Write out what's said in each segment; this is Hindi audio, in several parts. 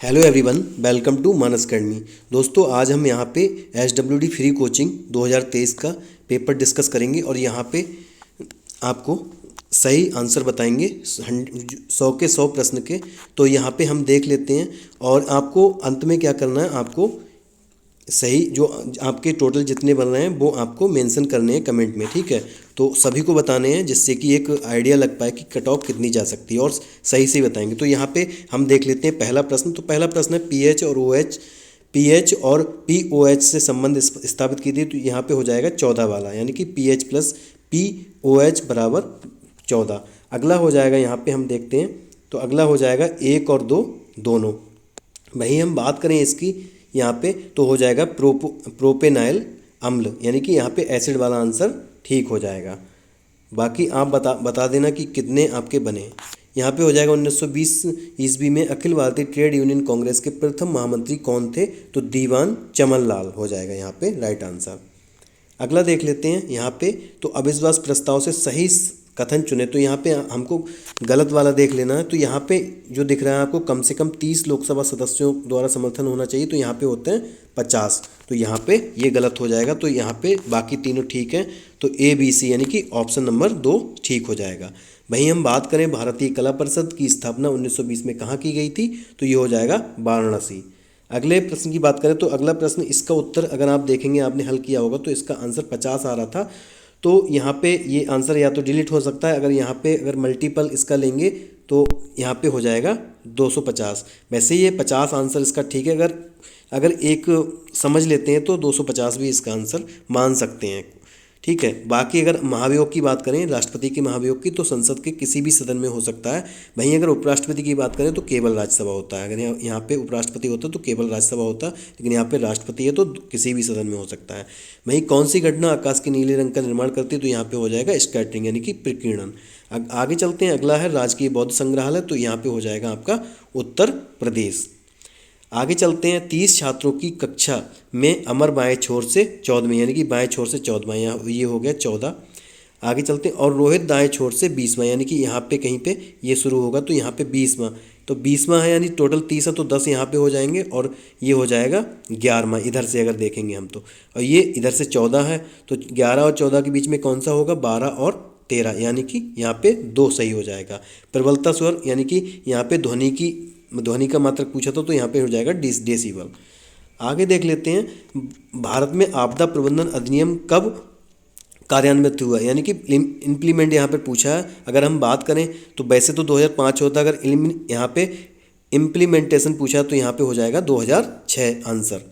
Hello everyone, welcome to Manas academy. दोस्तों, आज हम यहाँ पे SWD फ्री कोचिंग 2023 का पेपर डिस्कस करेंगे और यहाँ पे आपको सही आंसर बताएंगे 100 के 100 प्रश्न के। तो यहाँ पे हम देख लेते हैं और आपको अंत में क्या करना है, आपको सही जो आपके टोटल जितने बन रहे हैं वो आपको मेंशन करने हैं कमेंट में, ठीक है। तो सभी को बताने हैं जिससे कि एक आइडिया लग पाए कि कट ऑफ कितनी जा सकती है और सही से बताएंगे। तो यहाँ पे हम देख लेते हैं पहला प्रश्न। तो पहला प्रश्न है पीएच और पीओएच से संबंध स्थापित कीजिए। तो यहाँ पे हो जाएगा 14 वाला, यानी कि पीएच प्लस पीओएच बराबर 14। अगला हो जाएगा, यहाँ पे हम देखते हैं तो अगला हो जाएगा 1 और 2 दोनों। वहीं हम बात करें इसकी यहाँ पे तो हो जाएगा प्रोपेनाइल अम्ल, यानी कि यहाँ पे एसिड वाला आंसर ठीक हो जाएगा। बाकी आप बता देना कि कितने आपके बने। यहाँ पे हो जाएगा 1920 ईस्वी में अखिल भारतीय ट्रेड यूनियन कांग्रेस के प्रथम महामंत्री कौन थे? तो दीवान चमन लाल हो जाएगा यहाँ पे राइट आंसर। अगला देख लेते हैं यहाँ पे तो अविश्वास प्रस्ताव से सही कथन चुने। तो यहाँ पे हमको गलत वाला देख लेना है। तो यहाँ पे जो दिख रहा है आपको कम से कम 30 लोकसभा सदस्यों द्वारा समर्थन होना चाहिए, तो यहाँ पे होते हैं 50। तो यहाँ पे ये गलत हो जाएगा। तो यहाँ पे बाकी तीनों ठीक हैं। तो ABC यानी कि ऑप्शन नंबर 2 ठीक हो जाएगा। वहीं हम बात करें भारतीय कला परिषद की स्थापना 1920 में कहाँ की गई थी? तो ये हो जाएगा वाराणसी। अगले प्रश्न की बात करें तो अगला प्रश्न, इसका उत्तर अगर आप देखेंगे आपने हल किया होगा तो इसका आंसर 50 आ रहा था। तो यहाँ पे ये आंसर या तो डिलीट हो सकता है, अगर मल्टीपल इसका लेंगे तो यहाँ पे हो जाएगा 250। वैसे ये 50 आंसर इसका ठीक है। अगर एक समझ लेते हैं तो 250 भी इसका आंसर मान सकते हैं, ठीक है। बाकी अगर महाभियोग की बात करें, राष्ट्रपति के महाभियोग की, तो संसद के किसी भी सदन में हो सकता है। वहीं अगर उपराष्ट्रपति की बात करें तो केवल राज्यसभा होता है। अगर यहाँ पे उपराष्ट्रपति होता तो केवल राज्यसभा होता, लेकिन यहाँ पे राष्ट्रपति है तो किसी भी सदन में हो सकता है। वहीं कौन सी घटना आकाश के नीले रंग का निर्माण करती है? तो यहाँ पे हो जाएगा स्कैटरिंग यानी कि प्रकीर्णन। आगे चलते हैं, अगला है राजकीय बौद्ध संग्रहालय। तो यहाँ पे हो जाएगा आपका उत्तर प्रदेश। आगे चलते हैं, 30 छात्रों की कक्षा में अमर बाएं छोर से 14वें, यानी कि बाएं छोर से 14वां, यहाँ ये हो गया 14। आगे चलते हैं, और रोहित दाएं छोर से 20वां, यानी कि यहाँ पे कहीं पे ये शुरू होगा तो यहाँ पे 20वां। तो 20वां है, यानी टोटल 30 है तो 10 यहाँ पे हो जाएंगे और ये हो जाएगा 11वां इधर से अगर देखेंगे हम तो। और ये इधर से 14 है तो 11 और 14 के बीच में कौन सा होगा? 12 और 13, यानी कि यहाँ पे 2 सही हो जाएगा। प्रबलता स्वर यानी कि यहाँ पे ध्वनि का मात्रक पूछा था तो यहाँ पे हो जाएगा डेसिबल। आगे देख लेते हैं, भारत में आपदा प्रबंधन अधिनियम कब कार्यान्वित हुआ? यानी कि इम्प्लीमेंट यहाँ पे पूछा है। अगर हम बात करें तो वैसे तो 2005 होता, अगर यहाँ पे इम्प्लीमेंटेशन पूछा तो यहाँ पे हो जाएगा 2006 आंसर।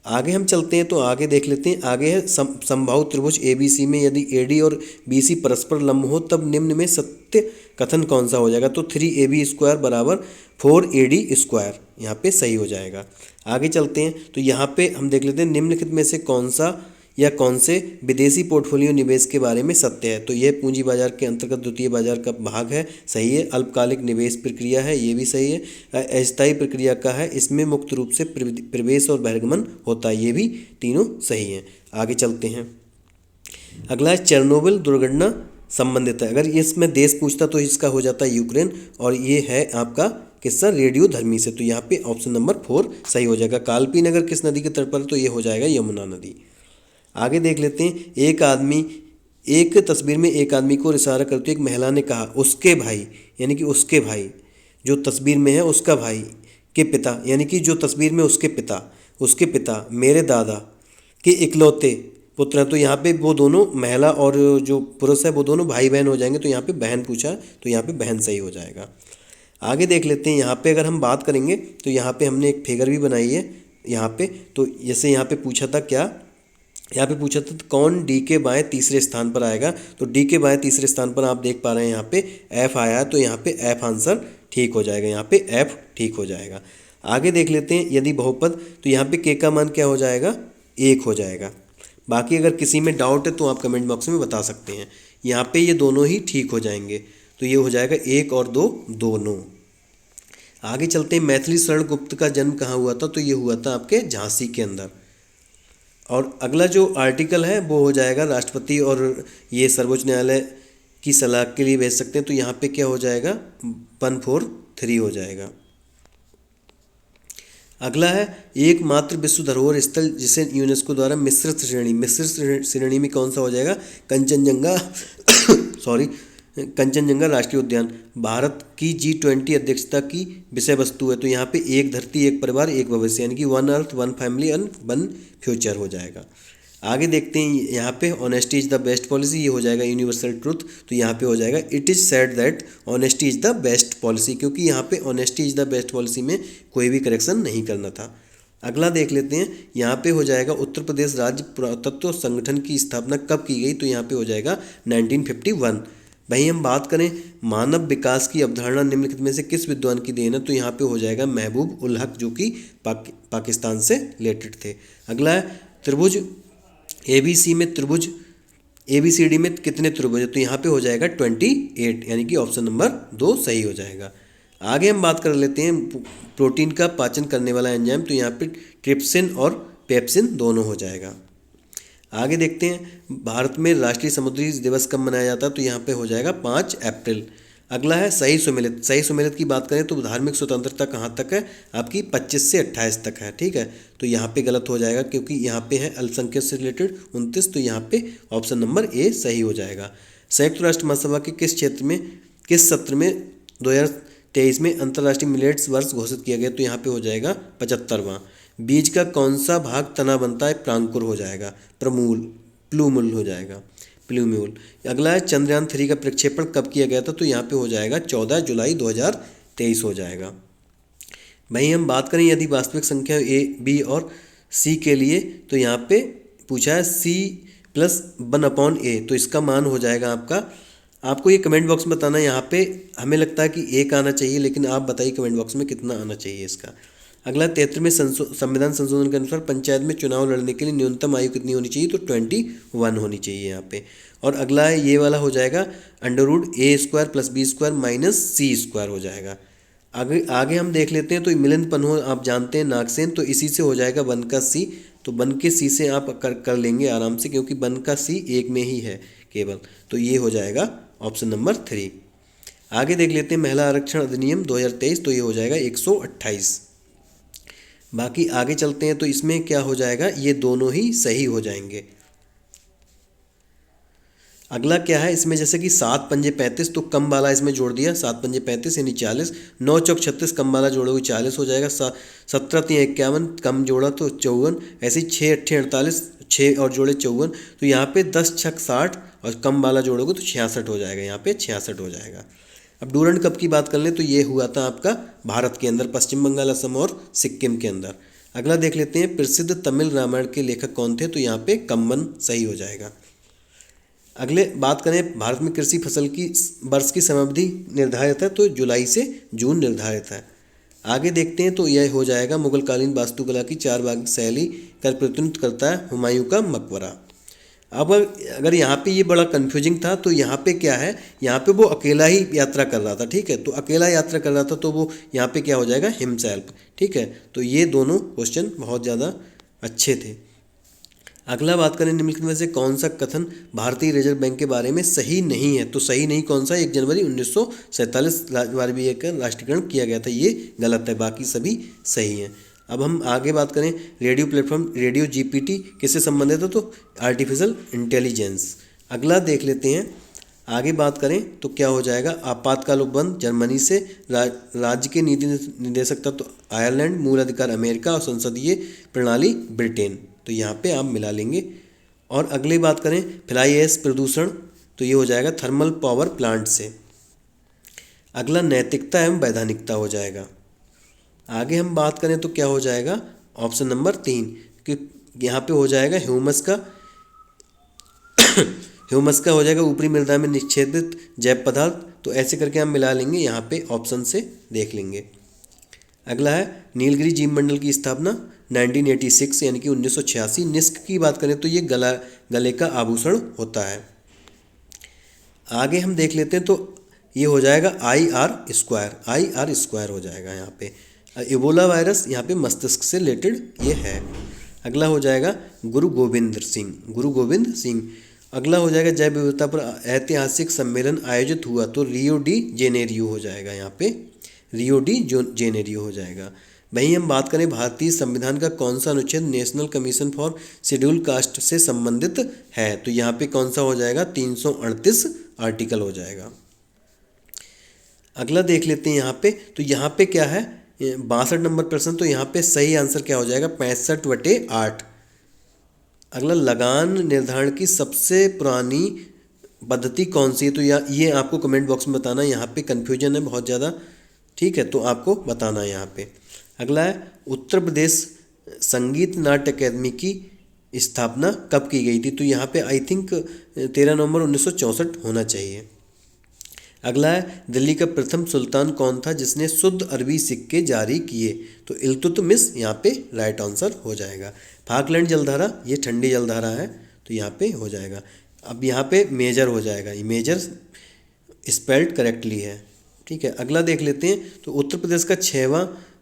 आगे हम चलते हैं तो आगे देख लेते हैं। आगे है समबाहु त्रिभुज ABC में यदि AD और BC परस्पर लंब हो तब निम्न में सत्य कथन कौन सा हो जाएगा? तो 3AB² बराबर 4AD², यहाँ पे सही हो जाएगा। आगे चलते हैं तो यहाँ पे हम देख लेते हैं निम्नलिखित में से कौन सा या कौन से विदेशी पोर्टफोलियो निवेश के बारे में सत्य है? तो ये पूंजी बाजार के अंतर्गत द्वितीय बाजार का भाग है, सही है। अल्पकालिक निवेश प्रक्रिया है, ये भी सही है। अस्थायी प्रक्रिया का है, इसमें मुक्त रूप से प्रवेश और बहिर्गमन होता है, ये भी तीनों सही हैं। आगे चलते हैं, अगला है चेरनोबिल दुर्घटना संबंधित है। अगर इसमें देश पूछता तो इसका हो जाता है यूक्रेन, और ये है आपका किससा? रेडियोधर्मी से। तो यहाँ पे ऑप्शन नंबर 4 सही हो जाएगा। कालपी नगर किस नदी के तट पर? तो ये हो जाएगा यमुना नदी। आगे देख लेते हैं, एक तस्वीर में एक आदमी को इशारा करते हुए एक महिला ने कहा उसके भाई, यानी कि उसके भाई जो तस्वीर में है उसका भाई के पिता, यानी कि जो तस्वीर में उसके पिता मेरे दादा के इकलौते पुत्र हैं। तो यहाँ पे वो दोनों महिला और जो पुरुष है वो दोनों भाई बहन हो जाएंगे। तो यहाँ पे बहन पूछा तो यहाँ पे बहन सही हो जाएगा। आगे देख लेते हैं, यहाँ पे अगर हम बात करेंगे तो यहाँ पे हमने एक फिगर भी बनाई है यहाँ पे। तो जैसे यहाँ पे पूछा था क्या, यहाँ पे पूछा था तो कौन D के बाएं तीसरे स्थान पर आएगा? तो D के बाएं तीसरे स्थान पर आप देख पा रहे हैं यहाँ पे F आया है, तो यहाँ पे F आंसर ठीक हो जाएगा, यहाँ पे F ठीक हो जाएगा। आगे देख लेते हैं, यदि बहुपद तो यहाँ पे K का मान क्या हो जाएगा? 1 हो जाएगा। बाकी अगर किसी में डाउट है तो आप कमेंट बॉक्स में बता सकते हैं। यहाँ पे ये दोनों ही ठीक हो जाएंगे, तो ये हो जाएगा 1 और 2 दोनों। आगे चलते हैं, मैथिली शरण गुप्त का जन्म कहाँ हुआ था? तो ये हुआ था आपके झांसी के अंदर। और अगला जो आर्टिकल है वो हो जाएगा राष्ट्रपति और ये सर्वोच्च न्यायालय की सलाह के लिए भेज सकते हैं। तो यहाँ पे क्या हो जाएगा? 143 हो जाएगा। अगला है एकमात्र विश्व धरोहर स्थल जिसे यूनेस्को द्वारा मिश्रित श्रेणी में कौन सा हो जाएगा? कंचनजंगा सॉरी कंचनजंगा राष्ट्रीय उद्यान। भारत की G20 अध्यक्षता की विषय वस्तु है, तो यहाँ पे एक धरती एक परिवार एक भविष्य, यानी कि one earth one family and one future हो जाएगा। आगे देखते हैं यहाँ पे honesty is the best policy, ये हो जाएगा यूनिवर्सल ट्रुथ। तो यहाँ पे हो जाएगा it is said that honesty is the best policy, क्योंकि यहाँ पे honesty is the best policy में कोई भी करेक्शन नहीं करना था। अगला देख लेते हैं, यहाँ पे हो जाएगा उत्तर प्रदेश राज्य पुरातत्व संगठन की स्थापना कब की गई? तो यहाँ पे हो जाएगा 1951। भाई हम बात करें मानव विकास की अवधारणा निम्नलिखित में से किस विद्वान की देन है? तो यहाँ पे हो जाएगा महबूब उल हक, जो कि पाकिस्तान से रिलेटेड थे। अगला है त्रिभुज ABC में त्रिभुज ABCD में कितने त्रिभुज है? तो यहाँ पे हो जाएगा 28, यानी कि ऑप्शन नंबर 2 सही हो जाएगा। आगे हम बात कर लेते हैं प्रोटीन का पाचन करने वाला एंजाइम, तो यहाँ पे ट्रिप्सिन और पेप्सिन दोनों हो जाएगा। आगे देखते हैं भारत में राष्ट्रीय समुद्री दिवस कब मनाया जाता है? तो यहाँ पे हो जाएगा 5 अप्रैल। अगला है सही सुमेलित। सही सुमेलित की बात करें तो धार्मिक स्वतंत्रता कहाँ तक है? आपकी 25 से 28 तक है, ठीक है। तो यहाँ पे गलत हो जाएगा, क्योंकि यहाँ पे है अल्पसंख्यक से रिलेटेड 29, तो यहाँ पे ऑप्शन नंबर ए सही हो जाएगा। संयुक्त राष्ट्र महासभा के किस सत्र में 2023 में अंतर्राष्ट्रीय मिलेट्स वर्ष घोषित किया गया? तो यहाँ पे हो जाएगा 75वां। बीज का कौन सा भाग तना बनता है? प्रांकुर हो जाएगा। प्लूमुल हो जाएगा, प्लूम्यूल। अगला है चंद्रयान 3 का प्रक्षेपण कब किया गया था? तो यहाँ पे हो जाएगा 14 जुलाई 2023 हो जाएगा। भाई हम बात करें यदि वास्तविक संख्या A, B और C के लिए, तो यहाँ पे पूछा है C + 1/A, तो इसका मान हो जाएगा आपको ये कमेंट बॉक्स में बताना। यहाँ पे हमें लगता है कि 1 आना चाहिए, लेकिन आप बताइए कमेंट बॉक्स में कितना आना चाहिए इसका। अगला 73वें संविधान संशोधन के अनुसार पंचायत में चुनाव लड़ने के लिए न्यूनतम आयु कितनी होनी चाहिए? तो 21 होनी चाहिए यहाँ पे। और अगला है ये वाला हो जाएगा √A² + B² - C² हो जाएगा। आगे हम देख लेते हैं, तो मिलिंद पन्हो आप जानते हैं नागसेन, तो इसी से हो जाएगा 1 का C। तो 1 के C से आप कर लेंगे आराम से, क्योंकि 1 का C एक में ही है केवल, तो ये हो जाएगा ऑप्शन नंबर 3। आगे देख लेते हैं महिला आरक्षण अधिनियम 2023, तो ये हो जाएगा 128। बाकी आगे चलते हैं, तो इसमें क्या हो जाएगा? ये दोनों ही सही हो जाएंगे। अगला क्या है इसमें, जैसे कि 7 पंजे 35, तो कम वाला इसमें जोड़ दिया, 7 पंजे 35 यानी 40। 9 चौक 36, कम वाला जोड़ोगे 40 हो जाएगा। 17 3 51, कम जोड़ा तो 54। ऐसे 6 8 48, 6 और जोड़े 54, तो यहाँ पे 10 छक 60 और कम वाला जोड़ोगे तो 66 हो जाएगा, यहाँ पे 66 हो जाएगा। अब डूरंड कप की बात कर लें, तो ये हुआ था आपका भारत के अंदर, पश्चिम बंगाल, असम और सिक्किम के अंदर। अगला देख लेते हैं प्रसिद्ध तमिल रामायण के लेखक कौन थे? तो यहाँ पे कम्बन सही हो जाएगा। अगले बात करें भारत में कृषि फसल की वर्ष की समयावधि निर्धारित है, तो जुलाई से जून निर्धारित है। आगे देखते हैं, तो यह हो जाएगा मुगलकालीन वास्तुकला की 4 भाग शैली का प्रतिनिधित्व करता है हुमायूं का मकबरा। अब अगर यहाँ पे ये बड़ा कन्फ्यूजिंग था, तो यहाँ पे क्या है, यहाँ पे वो अकेला ही यात्रा कर रहा था, ठीक है। तो अकेला यात्रा कर रहा था, तो वो यहाँ पे क्या हो जाएगा? हिमसेल्फ, ठीक है। तो ये दोनों क्वेश्चन बहुत ज़्यादा अच्छे थे। अगला बात करें निम्नलिखित में से कौन सा कथन भारतीय रिजर्व बैंक के बारे में सही नहीं है? तो सही नहीं कौन सा? 1 जनवरी 1947 RBI का राष्ट्रीयकरण किया गया था, ये गलत है, बाकी सभी सही हैं। अब हम आगे बात करें रेडियो प्लेटफॉर्म रेडियो GPT किससे संबंधित है? तो आर्टिफिशियल इंटेलिजेंस। अगला देख लेते हैं, आगे बात करें तो क्या हो जाएगा? आपातकाल उपबंध जर्मनी से, राज्य के नीति निदेशक तत्व तो आयरलैंड, मूल अधिकार अमेरिका और संसदीय प्रणाली ब्रिटेन, तो यहाँ पे आप मिला लेंगे। और अगली बात करें फ्लाई ऐश प्रदूषण, तो ये हो जाएगा थर्मल पावर प्लांट से। अगला नैतिकता एवं वैधानिकता हो जाएगा। आगे हम बात करें तो क्या हो जाएगा? ऑप्शन नंबर 3, कि यहाँ पे हो जाएगा ह्यूमस का हो जाएगा ऊपरी मृदा में निक्षेपित जैव पदार्थ, तो ऐसे करके हम मिला लेंगे, यहाँ पे ऑप्शन से देख लेंगे। अगला है नीलगिरी जीवमंडल की स्थापना 1986 यानी कि 1986। निस्क की बात करें तो ये गले का आभूषण होता है। आगे हम देख लेते हैं, तो ये हो जाएगा IR² हो जाएगा यहाँ पे। इबोला वायरस यहाँ पे मस्तिष्क से रिलेटेड ये है। अगला हो जाएगा गुरु गोविंद सिंह। अगला हो जाएगा जैव विविधता पर ऐतिहासिक सम्मेलन आयोजित हुआ, तो रियो डी जेनेरियो हो जाएगा, यहाँ पे रियो डी जेनेरियो हो जाएगा। वहीं हम बात करें भारतीय संविधान का कौन सा अनुच्छेद national commission for schedule caste से संबंधित है, तो यहाँ पे कौन सा हो जाएगा, 338 आर्टिकल हो जाएगा। अगला देख लेते हैं यहाँ पे, तो यहाँ पे क्या है 62 नंबर प्रश्न, तो यहाँ पे सही आंसर क्या हो जाएगा, 65/8। अगला लगान निर्धारण की सबसे पुरानी पद्धति कौन सी है, तो ये आपको कमेंट बॉक्स में बताना, यहाँ पे कन्फ्यूजन है बहुत ज़्यादा, ठीक है, तो आपको बताना है यहाँ पे। अगला है उत्तर प्रदेश संगीत नाट्य अकादमी की स्थापना कब की गई थी, तो यहाँ पे आई थिंक 13 नवंबर 1964 होना चाहिए। अगला है दिल्ली का प्रथम सुल्तान कौन था जिसने शुद्ध अरबी सिक्के जारी किए, तो इल्तुतमिश यहाँ पे राइट आंसर हो जाएगा। फाकलैंड जलधारा ये ठंडी जलधारा है, तो यहाँ पे हो जाएगा। अब यहाँ पे मेजर हो जाएगा, ये मेजर स्पेल्ड करेक्टली है, ठीक है। अगला देख लेते हैं, तो उत्तर प्रदेश का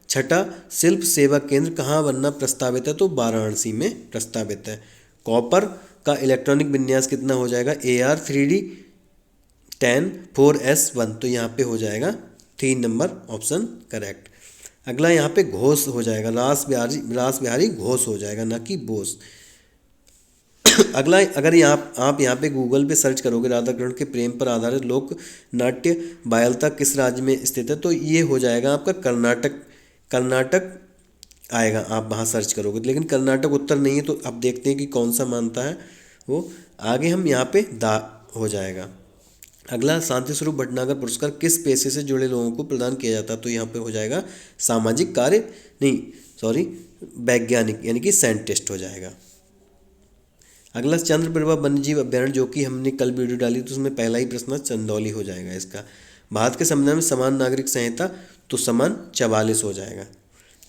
छठा शिल्प सेवा केंद्र कहाँ बनना प्रस्तावित है, तो वाराणसी में प्रस्तावित है। कॉपर का इलेक्ट्रॉनिक विन्यास कितना हो जाएगा, AR3D10 4S1, तो यहाँ पे हो जाएगा 3 नंबर ऑप्शन करेक्ट। अगला यहाँ पे घोष हो जाएगा, रास बिहारी घोष हो जाएगा, ना कि बोस। अगला अगर आप यहाँ पे गूगल पे सर्च करोगे राधा कृष्ण के प्रेम पर आधारित लोक नाट्य बायलता किस राज्य में स्थित है, तो ये हो जाएगा आपका कर्नाटक आएगा, आप वहाँ सर्च करोगे, लेकिन कर्नाटक उत्तर नहीं है, तो अब देखते हैं कि कौन सा मानता है वो। आगे हम यहाँ पे हो जाएगा। अगला शांति स्वरूप भटनागर पुरस्कार किस पेशे से जुड़े लोगों को प्रदान किया जाता है, तो यहाँ पे हो जाएगा सामाजिक कार्य नहीं सॉरी वैज्ञानिक यानी कि साइंटिस्ट हो जाएगा। अगला चंद्रप्रभा वन्यजीव अभ्यारण्य, जो कि हमने कल वीडियो डाली तो उसमें पहला ही प्रश्न चंदौली हो जाएगा इसका। भारत के संविधान में समान नागरिक संहिता, तो समान 44 हो जाएगा।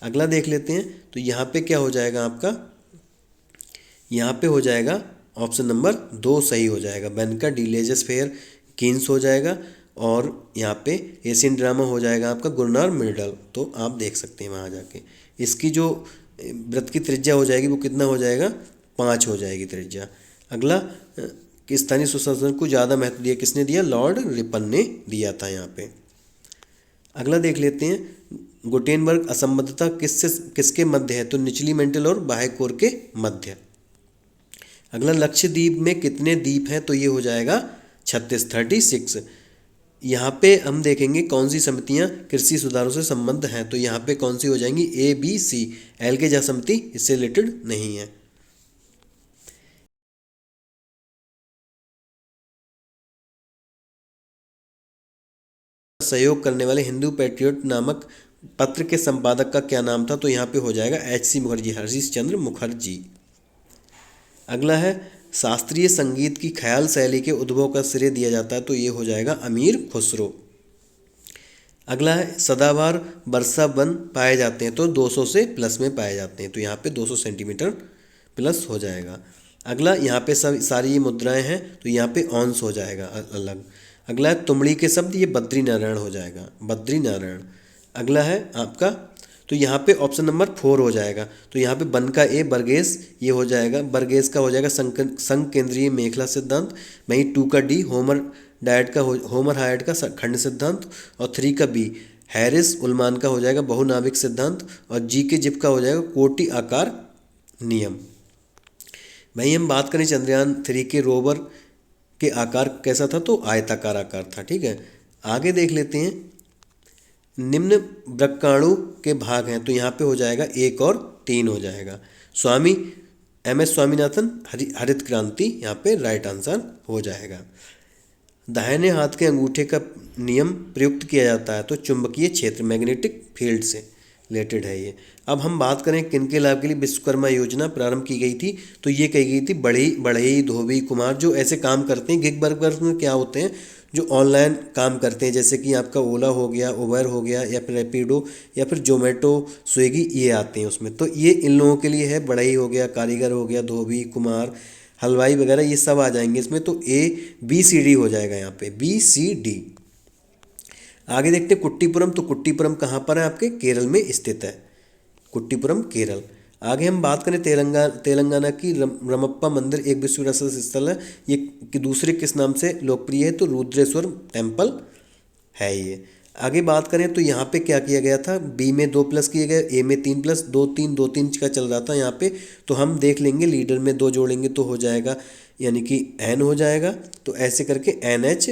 अगला देख लेते हैं, तो यहाँ पे क्या हो जाएगा आपका, यहाँ पे हो जाएगा ऑप्शन नंबर 2 सही हो जाएगा। बेनका डिलेजस फेयर कीन्स हो जाएगा, और यहाँ पे एशियन ड्रामा हो जाएगा आपका गुरनार मेडल, तो आप देख सकते हैं वहाँ जाके। इसकी जो व्रत की त्रिज्या हो जाएगी वो कितना हो जाएगा, 5 हो जाएगी त्रिज्या। अगला कि स्थानीय सुशासन को ज़्यादा महत्व दिया किसने दिया, लॉर्ड रिपन ने दिया था यहाँ पे। अगला देख लेते हैं, गुटेनबर्ग असंबद्धता किसके मध्य है, तो निचली मेंटल और बाह्य कोर के मध्य। अगला लक्षद्वीप में कितने द्वीप हैं, तो ये हो जाएगा 36। यहाँ पे हम देखेंगे कौन सी समितियाँ कृषि सुधारों से संबद्ध हैं, तो यहाँ पे कौन सी हो जाएंगी, ABC। एल के जा समिति इससे रिलेटेड नहीं है। सहयोग करने वाले हिंदू पैट्रियट नामक पत्र के संपादक का क्या नाम था, तो यहाँ पे हो जाएगा HC मुखर्जी, हरीश चंद्र मुखर्जी। अगला है शास्त्रीय संगीत की ख्याल शैली के उद्भव का श्रेय दिया जाता है, तो ये हो जाएगा अमीर खुसरो। अगला है सदाबहार वर्षा वन पाए जाते हैं, तो 200 से प्लस में पाए जाते हैं, तो यहाँ पे 200 सेंटीमीटर प्लस हो जाएगा। अगला यहाँ पे सब सारी ये मुद्राएं हैं, तो यहाँ पे ऑन्स हो जाएगा अलग। अगला है तुमड़ी के शब्द, ये बद्री नारायण हो जाएगा, बद्री नारायण। अगला है आपका, तो यहाँ पे ऑप्शन नंबर 4 हो जाएगा, तो यहाँ पे वन का ए बर्गेस ये हो जाएगा, बर्गेस का हो जाएगा संघ केंद्रीय मेखला सिद्धांत। वहीं 2 का डी होमर हायट का खंड सिद्धांत, और 3 का बी हैरिस उल्मान का हो जाएगा बहुनाविक सिद्धांत, और जी के जिप का हो जाएगा कोटि आकार नियम। वहीं हम बात करें चंद्रयान 3 के रोवर के आकार कैसा था, तो आयताकार आकार था, ठीक है। आगे देख लेते हैं, निम्न वृक्काणु के भाग हैं, तो यहाँ पे हो जाएगा 1 और 3 हो जाएगा। स्वामी MS स्वामीनाथन हरित क्रांति यहाँ पे राइट आंसर हो जाएगा। दाहिने हाथ के अंगूठे का नियम प्रयुक्त किया जाता है, तो चुंबकीय क्षेत्र मैग्नेटिक फील्ड से रिलेटेड है ये। अब हम बात करें किनके लाभ के लिए विश्वकर्मा योजना प्रारंभ की गई थी, तो ये कही गई थी बढ़ई धोबी कुमार, जो ऐसे काम करते हैं। गिग वर्कर्स में क्या होते हैं, जो ऑनलाइन काम करते हैं, जैसे कि आपका ओला हो गया, उबर हो गया, या फिर रैपिडो, या फिर जोमेटो, स्विगी, ये आते हैं उसमें, तो ये इन लोगों के लिए है। बढ़ई हो गया, कारीगर हो गया, धोबी कुमार, हलवाई वगैरह, ये सब आ जाएंगे इसमें, तो ABCD हो जाएगा यहाँ पे, BCD। आगे देखते हैं कुट्टीपुरम, तो कुट्टीपुरम कहाँ पर है, आपके केरल में स्थित है, कुट्टीपुरम केरल। आगे हम बात करें तेलंगाना की रमप्पा मंदिर एक विश्व विरासत स्थल है, ये कि दूसरे किस नाम से लोकप्रिय है, तो रुद्रेश्वर टेम्पल है ये। आगे बात करें तो यहाँ पे क्या किया गया था, बी में 2 प्लस किए गए, ए में 3 प्लस, 2 3 2 3 का चल रहा था यहाँ पे। तो हम देख लेंगे लीडर में 2 जोड़ेंगे तो हो जाएगा, यानी कि एन हो जाएगा। तो ऐसे करके N H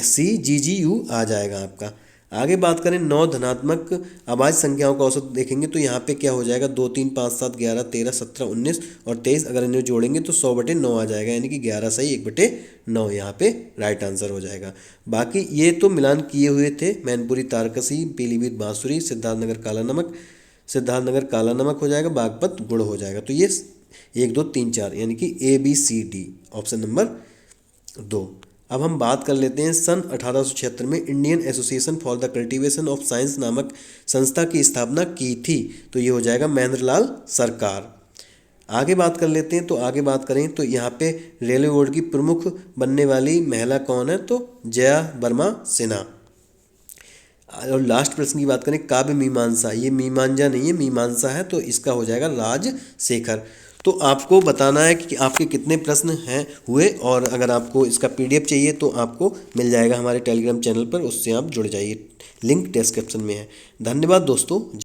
C G G U आ जाएगा आपका। आगे बात करें 9 धनात्मक अभाज्य संख्याओं का औसत देखेंगे तो यहाँ पे क्या हो जाएगा, 2 3 5 7 11 13 17 19 और 23, अगर इन्हें जोड़ेंगे तो 100/9 आ जाएगा, यानी कि 11 सही 1/9 यहाँ पे राइट आंसर हो जाएगा। बाकी ये तो मिलान किए हुए थे, मैनपुरी तारकसी, पीलीभीत बांसुरी, सिद्धार्थनगर काला नमक हो जाएगा, बागपत गुड़ हो जाएगा। तो ये 1 2 3 4 यानी कि ABCD ऑप्शन नंबर 2। अब हम बात कर लेते हैं सन 1876 में Indian association for the cultivation of science नामक संस्था की स्थापना की थी। तो ये हो जाएगा महेंद्रलाल सरकार। आगे बात कर लेते हैं, तो आगे बात करें तो यहाँ पे रेलवे बोर्ड की प्रमुख बनने वाली महिला कौन है, तो जया वर्मा सिन्हा। और लास्ट प्रश्न की बात करें काव्य मीमांसा, ये मीमांसा नहीं है मीमांसा है, तो इसका हो जाएगा राजशेखर। तो आपको बताना है कि आपके कितने प्रश्न हैं हुए, और अगर आपको इसका PDF चाहिए तो आपको मिल जाएगा हमारे टेलीग्राम चैनल पर, उससे आप जुड़ जाइए, लिंक डिस्क्रिप्शन में है। धन्यवाद दोस्तों।